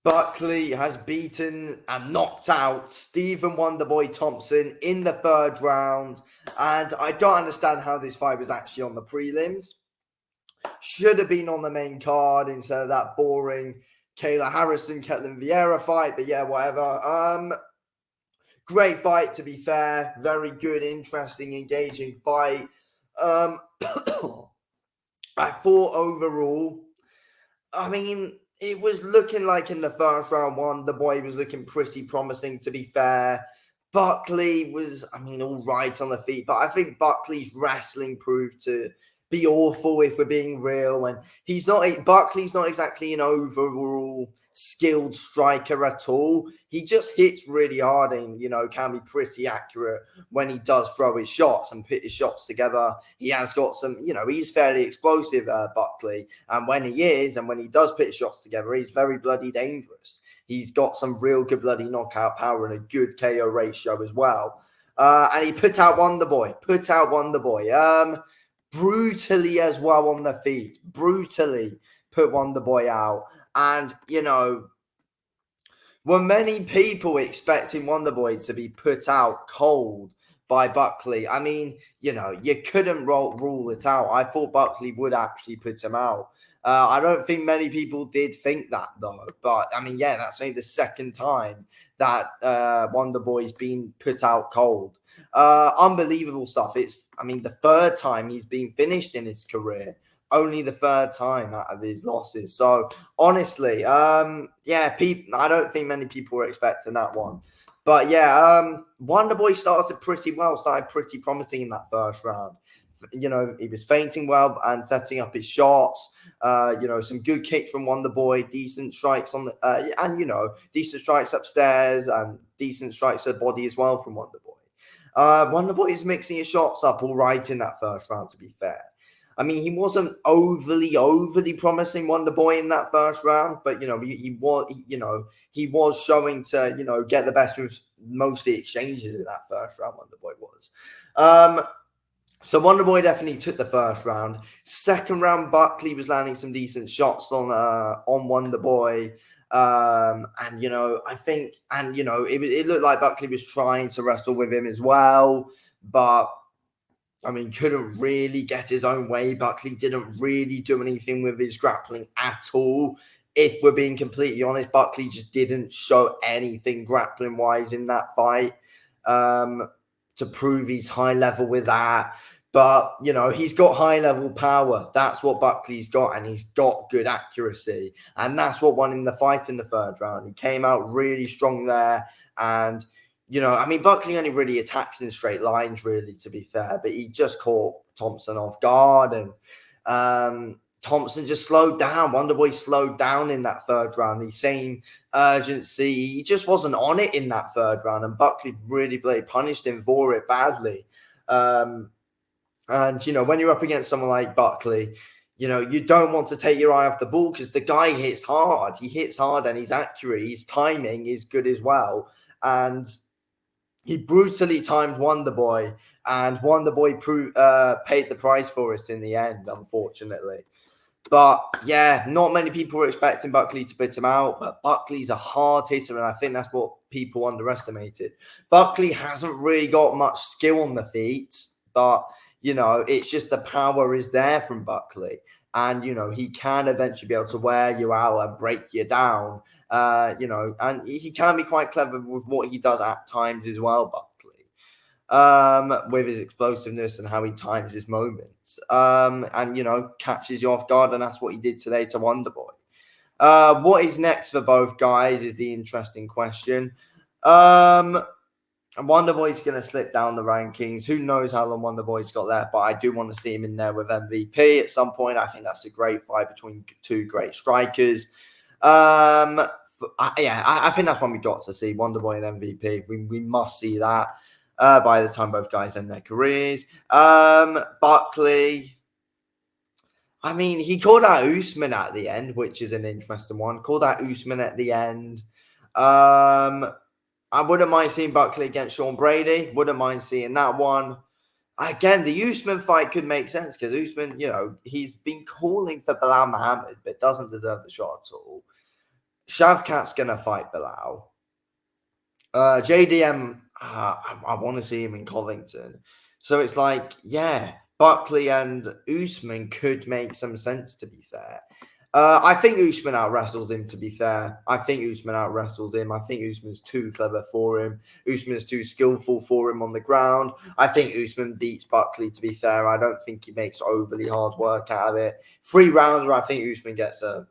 Buckley has beaten and knocked out Stephen Wonderboy Thompson in the third round. And I don't understand how this fight was actually on the prelims. Should have been on the main card instead of that boring Kayla Harrison, Ketlin Vieira fight. But yeah, whatever. Great fight, to be fair. Very good, interesting, engaging fight. I thought overall, I mean, it was looking like in the first round, Wonderboy was looking pretty promising, to be fair. Buckley was, all right on the feet, but I think Buckley's wrestling proved to be awful, if we're being real. And Buckley's not exactly an overall skilled striker at all. He just hits really hard and, can be pretty accurate when he does throw his shots and put his shots together. He has got some, he's fairly explosive, Buckley. And when he does put his shots together, he's very bloody dangerous. He's got some real good bloody knockout power and a good KO ratio as well. And he put out Wonderboy. Brutally as well on the feet. Brutally put Wonderboy out. And, were many people expecting Wonderboy to be put out cold by Buckley? You couldn't rule it out. I thought Buckley would actually put him out. I don't think many people did think that, though. But, that's only the second time that Wonderboy's been put out cold. Unbelievable stuff. It's the third time he's been finished in his career. Only the third time out of his losses. So, honestly, I don't think many people were expecting that one. But, Wonderboy started pretty well, started pretty promising in that first round. He was feinting well and setting up his shots. Some good kicks from Wonderboy, decent strikes on the, decent strikes upstairs and decent strikes to the body as well from Wonderboy. Wonderboy is mixing his shots up all right in that first round, to be fair. He wasn't overly promising, Wonderboy, in that first round, but he was showing to get the best of most of the exchanges in that first round. Wonderboy was. So Wonderboy definitely took the first round. Second round, Buckley was landing some decent shots on Wonderboy. It looked like Buckley was trying to wrestle with him as well, but couldn't really get his own way. Buckley didn't really do anything with his grappling at all. If we're being completely honest, Buckley just didn't show anything grappling-wise in that fight to prove he's high level with that. But, he's got high-level power. That's what Buckley's got, and he's got good accuracy. And that's what won him the fight in the third round. He came out really strong there, and Buckley only really attacks in straight lines, really, to be fair. But he just caught Thompson off guard, and Thompson just slowed down. Wonderboy slowed down in that third round. The same urgency. He just wasn't on it in that third round, and Buckley really punished him for it badly. And when you're up against someone like Buckley, you don't want to take your eye off the ball because the guy hits hard. He hits hard and he's accurate. His timing is good as well. And he brutally timed Wonderboy, and Wonderboy paid the price for it in the end, unfortunately. But, not many people were expecting Buckley to put him out, but Buckley's a hard hitter, and I think that's what people underestimated. Buckley hasn't really got much skill on the feet, but, it's just the power is there from Buckley. And, he can eventually be able to wear you out and break you down. And he can be quite clever with what he does at times as well, Buckley, with his explosiveness and how he times his moments, and, catches you off guard. And that's what he did today to Wonderboy. What is next for both guys is the interesting question. Wonderboy's going to slip down the rankings. Who knows how long Wonderboy's got there, but I do want to see him in there with MVP at some point. I think that's a great fight between two great strikers. I think that's one we got to see, Wonderboy and MVP. We must see that by the time both guys end their careers. Buckley, he called out Usman at the end, which is an interesting one. Called out Usman at the end. I wouldn't mind seeing Buckley against Sean Brady. Wouldn't mind seeing that one. Again, the Usman fight could make sense because Usman, he's been calling for Bilal Muhammad, but doesn't deserve the shot at all. Shavkat's going to fight Bilal. JDM, I want to see him in Covington. So it's like, yeah, Buckley and Usman could make some sense, to be fair. I think Usman out wrestles him, to be fair. I think Usman out wrestles him. I think Usman's too clever for him. Usman's too skillful for him on the ground. I think Usman beats Buckley, to be fair. I don't think he makes overly hard work out of it. 3-rounder, I think Usman gets a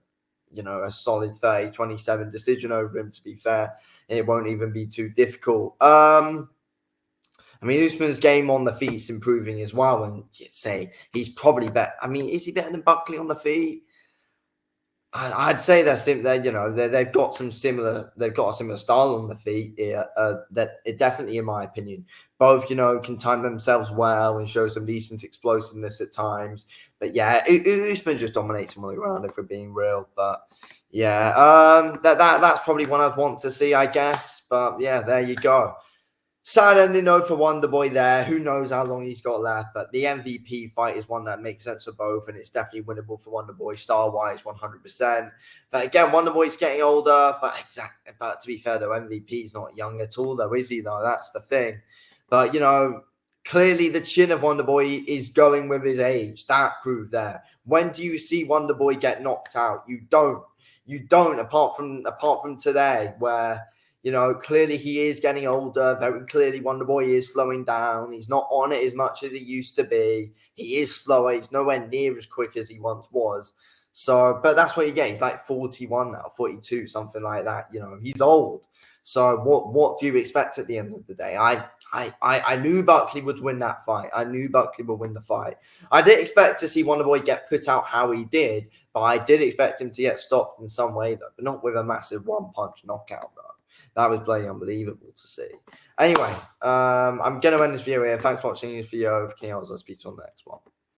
solid 30-27 decision over him, to be fair. It won't even be too difficult. I mean, Usman's game on the feet is improving as well. And you say he's probably better. I mean, is he better than Buckley on the feet? I'd say they've got some similar. They've got a similar style on the feet. Definitely, in my opinion, both can time themselves well and show some decent explosiveness at times. But yeah, Usman just dominates him on the ground, if we're being real. But yeah, that's probably one I'd want to see, I guess. But yeah, there you go. Sad ending though for Wonderboy there. Who knows how long he's got left, but the MVP fight is one that makes sense for both, and it's definitely winnable for Wonderboy star-wise, 100%. But again, Wonderboy's getting older, but to be fair though, MVP's not young at all though, is he though? That's the thing. But clearly the chin of Wonderboy is going with his age. That proved there. When do you see Wonderboy get knocked out? You don't. You don't, apart from today, where clearly he is getting older. Very clearly, Wonderboy is slowing down. He's not on it as much as he used to be. He is slower. He's nowhere near as quick as he once was. So, but that's what you get. He's like 41 now, 42, something like that. He's old. So what do you expect at the end of the day? I knew Buckley would win that fight. I knew Buckley would win the fight. I did expect to see Wonderboy get put out how he did, but I did expect him to get stopped in some way, though, but not with a massive one-punch knockout, though. That was bloody unbelievable to see. Anyway, I'm going to end this video here. Thanks for watching this video. I'll speak to you on the next one.